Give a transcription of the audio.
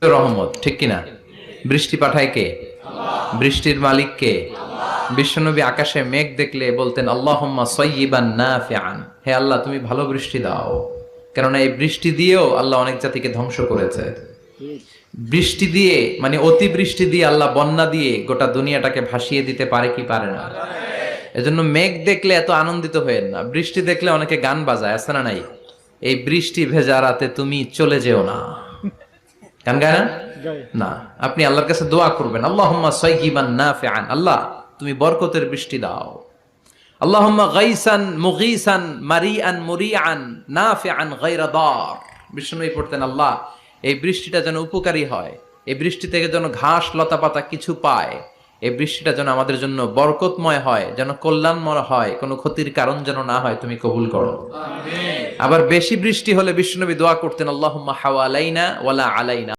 রহমত, ঠিক কিনা? বৃষ্টি পাঠায় কে? বৃষ্টির মালিক কে? বিশ্বনবী আকাশে মেঘ দেখলে বলতেন আল্লাহুম্মা সাইয়্যিবান নাফিআন, হে আল্লাহ তুমি ভালো বৃষ্টি দাও। কেননা এই বৃষ্টি দিয়েও আল্লাহ অনেক জাতিকে ধ্বংস করেছে। বৃষ্টি দিয়ে মানে অতি বৃষ্টি দিয়ে আল্লাহ বন্যা দিয়ে গোটা দুনিয়াটাকে ভাসিয়ে দিতে পারে কি পারে না? এজন্য মেঘ দেখলে এত আনন্দিত হয়েন না। বৃষ্টি দেখলে অনেকে গান বাজায়, আছে না নাই? এই বৃষ্টি ভেজা রাতে তুমি চলে যেও না, গান গায় না? না, আপনি আল্লাহর কাছে দোয়া করবেন আল্লাহুম্মা সাইয়্যিবান নাফিআন, আল্লাহ তুমি বরকতের বৃষ্টি দাও। আল্লাহুম্মা গাইসান মুগীসান মারিআন মুরিআন নাফিআন গায়রা দার। বিষ্ণুই পড়তেন আল্লাহ এই বৃষ্টিটা যেন উপকারী হয়, এই বৃষ্টি থেকে যেন ঘাস লতা পাতা কিছু পায়, এই বৃষ্টিটা যেন আমাদের জন্য বরকতময় হয়, যেন কল্যাণময় হয়, কোনো ক্ষতির কারণ যেন না হয়, তুমি কবুল করো। আবার বেশি বৃষ্টি হলে বিষ্ণুনবী দোয়া করতেন আল্লাহুম্মা হাওয়ালাইনা ওয়ালা আলাইনা।